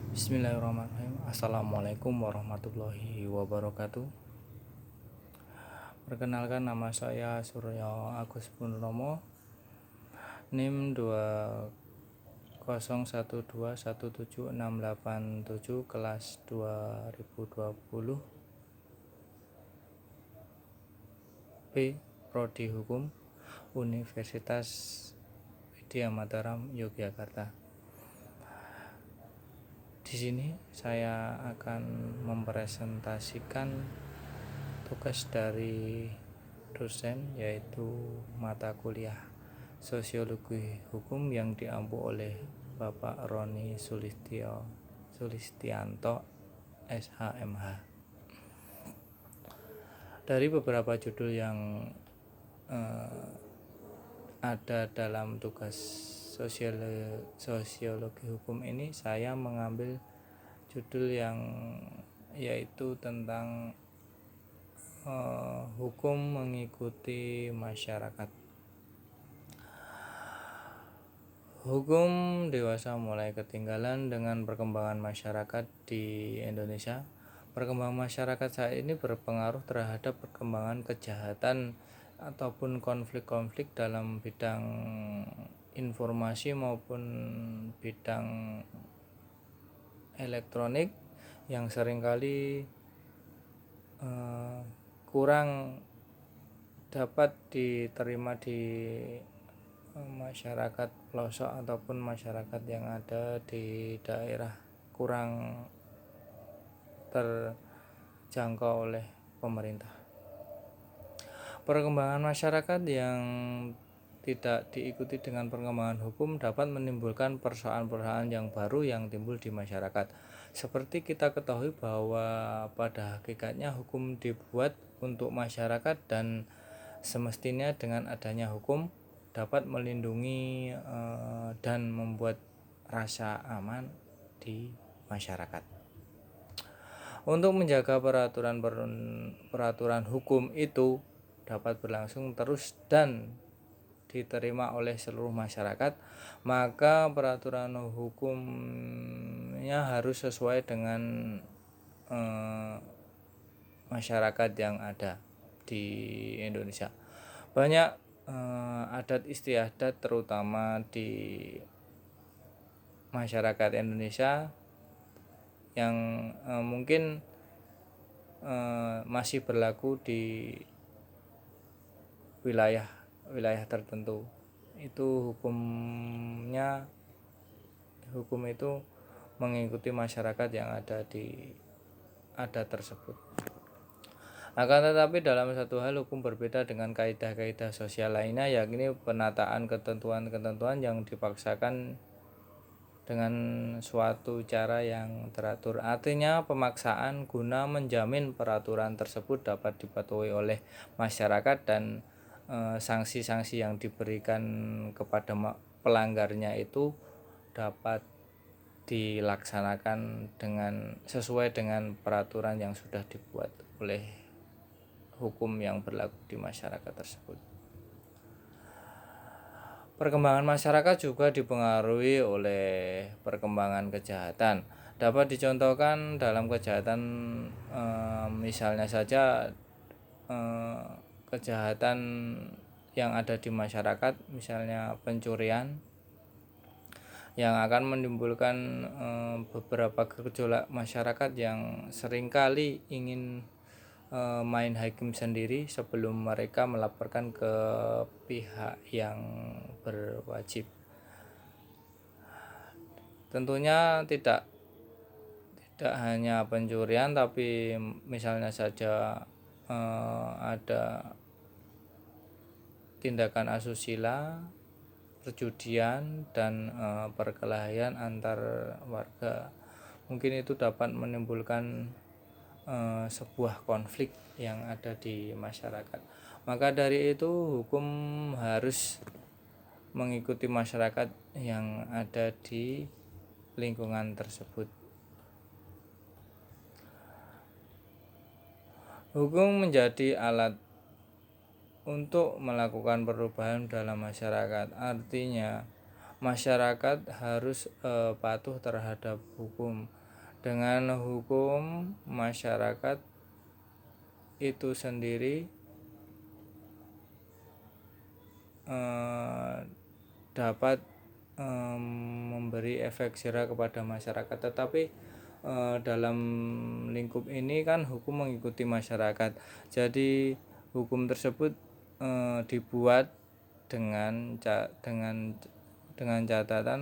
Bismillahirrahmanirrahim. Assalamualaikum warahmatullahi wabarakatuh. Perkenalkan, nama saya Suryo Agus Purnomo, NIM 20121768 kelas 2020 B, Prodi Hukum, Universitas Widya Mataram, Yogyakarta. Di sini saya akan mempresentasikan tugas dari dosen, yaitu mata kuliah Sosiologi Hukum yang diampu oleh Bapak Roni Sulistianto, SHMH. Dari beberapa judul yang ada dalam tugas sosiologi hukum ini, saya mengambil judul yang yaitu tentang hukum mengikuti masyarakat. Hukum dewasa mulai ketinggalan dengan perkembangan masyarakat di Indonesia. Perkembangan masyarakat saat ini berpengaruh terhadap perkembangan kejahatan ataupun konflik-konflik dalam bidang informasi maupun bidang elektronik yang seringkali kurang dapat diterima di masyarakat pelosok ataupun masyarakat yang ada di daerah kurang terjangkau oleh pemerintah. Perkembangan masyarakat yang tidak diikuti dengan perkembangan hukum dapat menimbulkan persoalan-persoalan yang baru yang timbul di masyarakat. Seperti kita ketahui bahwa pada hakikatnya hukum dibuat untuk masyarakat, dan semestinya dengan adanya hukum dapat melindungi dan membuat rasa aman di masyarakat. Untuk menjaga peraturan hukum itu dapat berlangsung terus dan diterima oleh seluruh masyarakat, maka peraturan hukumnya harus sesuai dengan masyarakat yang ada di Indonesia. Banyak adat istiadat terutama di masyarakat Indonesia yang mungkin masih berlaku di wilayah tertentu. Itu hukum itu mengikuti masyarakat yang ada di adat tersebut. Akan tetapi dalam satu hal hukum berbeda dengan kaidah-kaidah sosial lainnya, yakni penataan ketentuan-ketentuan yang dipaksakan dengan suatu cara yang teratur. Artinya pemaksaan guna menjamin peraturan tersebut dapat dipatuhi oleh masyarakat, dan sanksi-sanksi yang diberikan kepada pelanggarnya itu dapat dilaksanakan sesuai dengan peraturan yang sudah dibuat oleh hukum yang berlaku di masyarakat tersebut. Perkembangan masyarakat juga dipengaruhi oleh perkembangan kejahatan. Dapat dicontohkan dalam kejahatan, misalnya saja kejahatan yang ada di masyarakat, misalnya pencurian, yang akan menimbulkan beberapa gejolak masyarakat yang seringkali ingin main hakim sendiri sebelum mereka melaporkan ke pihak yang berwajib. Tentunya tidak hanya pencurian, tapi misalnya saja ada tindakan asusila, perjudian, dan perkelahian antar warga. Mungkin itu dapat menimbulkan sebuah konflik yang ada di masyarakat. Maka dari itu hukum harus mengikuti masyarakat yang ada di lingkungan tersebut. Hukum menjadi alat untuk melakukan perubahan dalam masyarakat. Artinya masyarakat harus patuh terhadap hukum. Dengan hukum, masyarakat itu sendiri dapat memberi efek jera kepada masyarakat, tetapi dalam lingkup ini kan hukum mengikuti masyarakat. Jadi hukum tersebut dibuat dengan catatan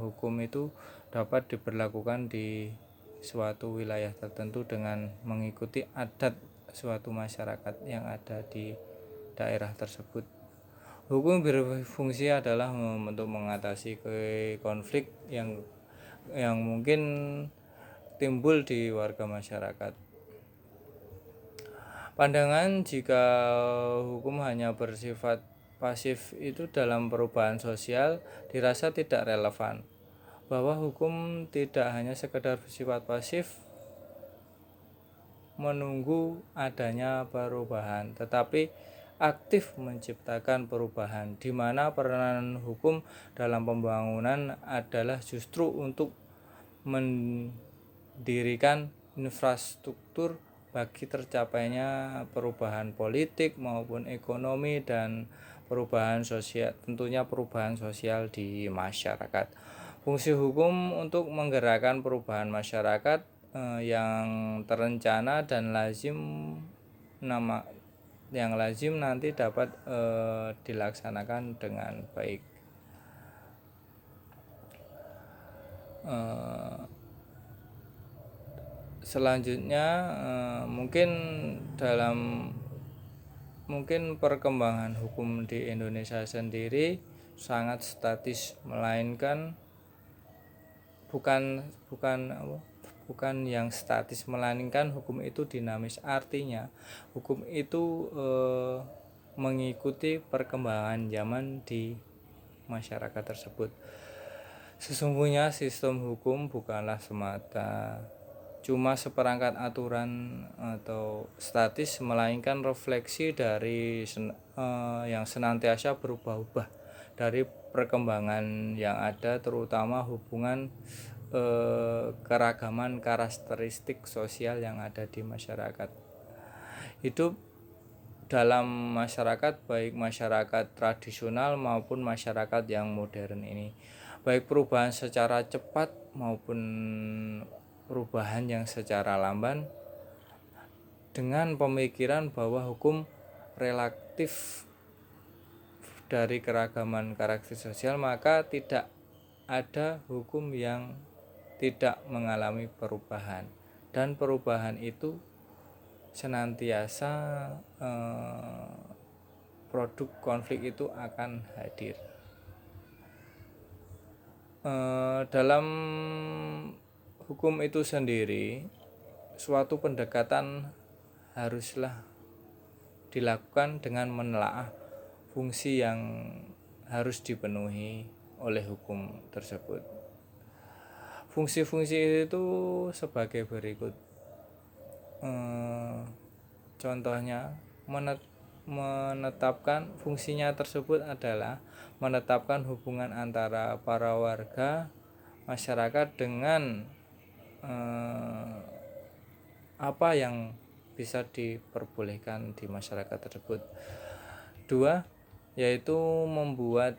hukum itu dapat diberlakukan di suatu wilayah tertentu dengan mengikuti adat suatu masyarakat yang ada di daerah tersebut. Hukum berfungsi adalah untuk mengatasi konflik yang mungkin timbul di warga masyarakat. Pandangan jika hukum hanya bersifat pasif itu dalam perubahan sosial dirasa tidak relevan. Bahwa hukum tidak hanya sekedar bersifat pasif menunggu adanya perubahan, tetapi aktif menciptakan perubahan, di mana peranan hukum dalam pembangunan adalah justru untuk mendirikan infrastruktur bagi tercapainya perubahan politik maupun ekonomi dan perubahan sosial, tentunya perubahan sosial di masyarakat. Fungsi hukum untuk menggerakkan perubahan masyarakat yang terencana dan lazim nanti dapat dilaksanakan dengan baik. Selanjutnya mungkin perkembangan hukum di Indonesia sendiri sangat statis, melainkan bukan yang statis, melainkan hukum itu dinamis. Artinya hukum itu mengikuti perkembangan zaman di masyarakat tersebut. Sesungguhnya sistem hukum bukanlah semata cuma seperangkat aturan atau statis, melainkan refleksi dari yang senantiasa berubah-ubah dari perkembangan yang ada, terutama hubungan keragaman karakteristik sosial yang ada di masyarakat. Hidup dalam masyarakat, baik masyarakat tradisional maupun masyarakat yang modern ini, baik perubahan secara cepat maupun perubahan yang secara lamban, dengan pemikiran bahwa hukum relatif dari keragaman karakter sosial, maka tidak ada hukum yang tidak mengalami perubahan, dan perubahan itu senantiasa produk konflik itu akan hadir. Dalam hukum itu sendiri, suatu pendekatan haruslah dilakukan dengan menelaah fungsi yang harus dipenuhi oleh hukum tersebut. Fungsi-fungsi itu sebagai berikut. Contohnya, menetapkan fungsinya tersebut adalah menetapkan hubungan antara para warga masyarakat dengan apa yang bisa diperbolehkan di masyarakat tersebut. 2, yaitu membuat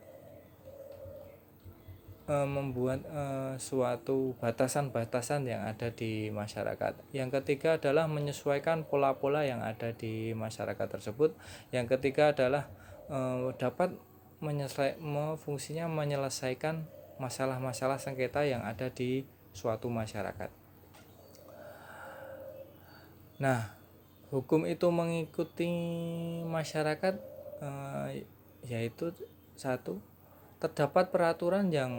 suatu batasan-batasan yang ada di masyarakat. Yang ketiga adalah menyesuaikan pola-pola yang ada di masyarakat tersebut. Yang ketiga adalah dapat fungsinya menyelesaikan masalah-masalah sengketa yang ada di suatu masyarakat. Nah, hukum itu mengikuti masyarakat, yaitu 1, terdapat peraturan yang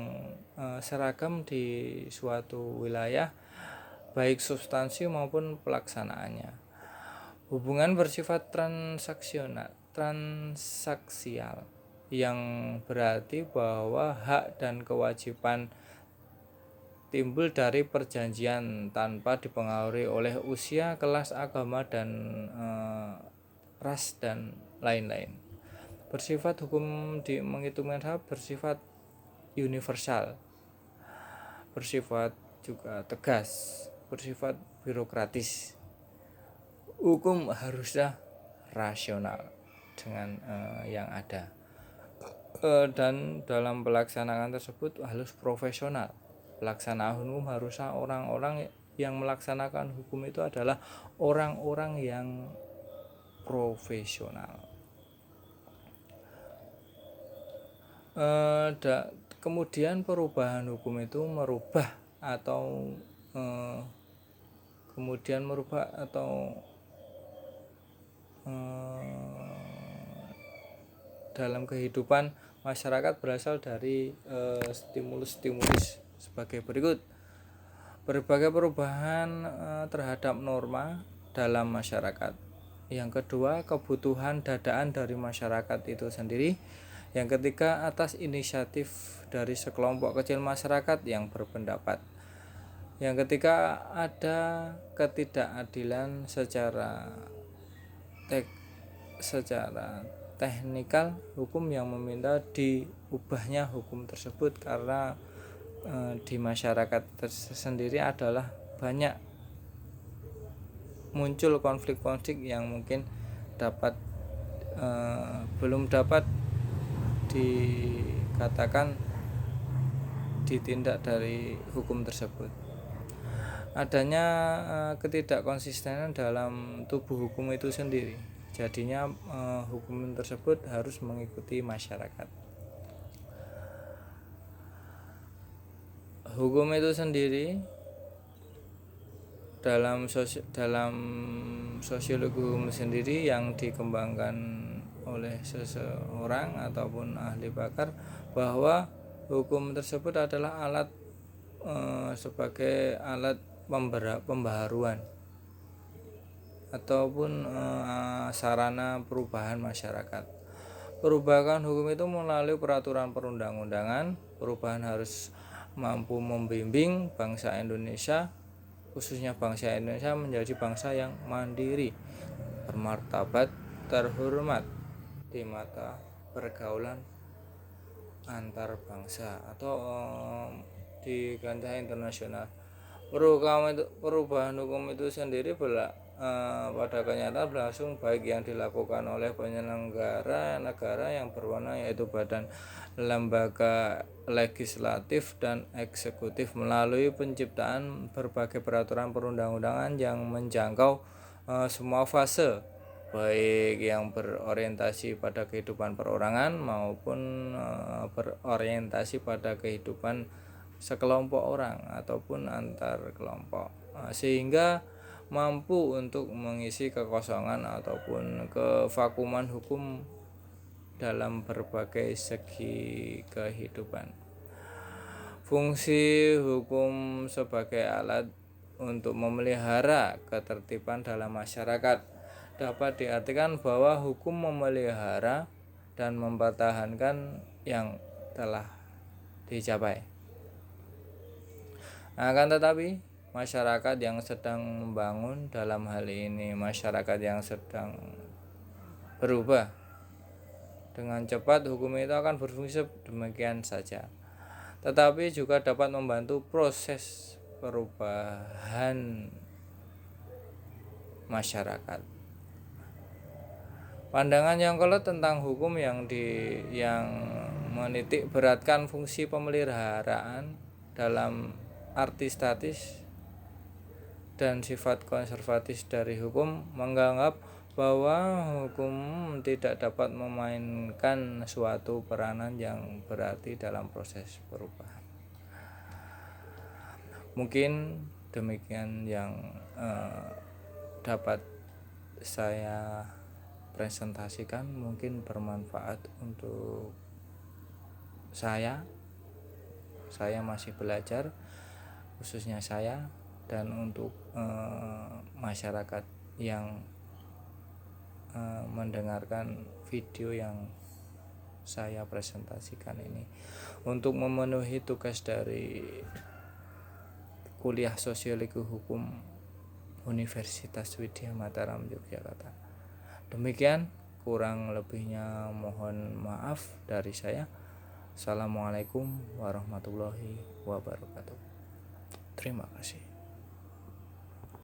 seragam di suatu wilayah, baik substansi maupun pelaksanaannya. Hubungan bersifat transaksial, yang berarti bahwa hak dan kewajiban timbul dari perjanjian tanpa dipengaruhi oleh usia, kelas, agama, dan ras dan lain-lain. Bersifat hukum menghitung hak bersifat universal, bersifat juga tegas, bersifat birokratis. Hukum harusnya rasional dengan yang ada, dan dalam pelaksanaan tersebut harus profesional. Pelaksanaan hukum harusnya orang-orang yang melaksanakan hukum itu adalah orang-orang yang profesional. Kemudian perubahan hukum itu merubah atau dalam kehidupan masyarakat berasal dari stimulus-stimulus sebagai berikut. Berbagai perubahan terhadap norma dalam masyarakat. Yang kedua, kebutuhan dadaan dari masyarakat itu sendiri. Yang ketiga, atas inisiatif dari sekelompok kecil masyarakat yang berpendapat. Yang ketiga, ada ketidakadilan secara teknikal hukum yang meminta diubahnya hukum tersebut karena di masyarakat sendiri adalah banyak muncul konflik-konflik yang mungkin belum dapat dikatakan ditindak dari hukum tersebut. Adanya ketidakkonsistenan dalam tubuh hukum itu sendiri. Jadinya hukum tersebut harus mengikuti masyarakat. Hukum itu sendiri dalam sosiologi hukum sendiri yang dikembangkan oleh seseorang ataupun ahli pakar, bahwa hukum tersebut adalah alat sebagai alat pembaharuan ataupun sarana perubahan masyarakat. Perubahan hukum itu melalui peraturan perundang-undangan. Perubahan harus mampu membimbing bangsa Indonesia, khususnya bangsa Indonesia, menjadi bangsa yang mandiri, bermartabat, terhormat di mata pergaulan antar bangsa atau di kancah internasional. Perubahan hukum itu sendiri pada kenyataan berlangsung baik yang dilakukan oleh penyelenggara negara yang berwenang, yaitu badan lembaga legislatif dan eksekutif, melalui penciptaan berbagai peraturan perundang-undangan yang menjangkau semua fase, baik yang berorientasi pada kehidupan perorangan maupun berorientasi pada kehidupan sekelompok orang ataupun antar kelompok, sehingga mampu untuk mengisi kekosongan ataupun kevakuman hukum dalam berbagai segi kehidupan. Fungsi hukum sebagai alat untuk memelihara ketertiban dalam masyarakat dapat diartikan bahwa hukum memelihara dan mempertahankan yang telah dicapai. Akan tetapi masyarakat yang sedang membangun, dalam hal ini masyarakat yang sedang berubah dengan cepat, hukum itu akan berfungsi demikian saja, tetapi juga dapat membantu proses perubahan masyarakat. Pandangan yang kolot tentang hukum yang menitik beratkan fungsi pemeliharaan dalam arti statis dan sifat konservatif dari hukum menganggap bahwa hukum tidak dapat memainkan suatu peranan yang berarti dalam proses perubahan. Mungkin demikian yang dapat saya presentasikan, mungkin bermanfaat untuk saya masih belajar, khususnya saya, dan untuk masyarakat yang mendengarkan video yang saya presentasikan ini, untuk memenuhi tugas dari kuliah Sosiologi Hukum Universitas Widya Mataram, Yogyakarta. Demikian, kurang lebihnya mohon maaf dari saya. Assalamualaikum warahmatullahi wabarakatuh. Terima kasih.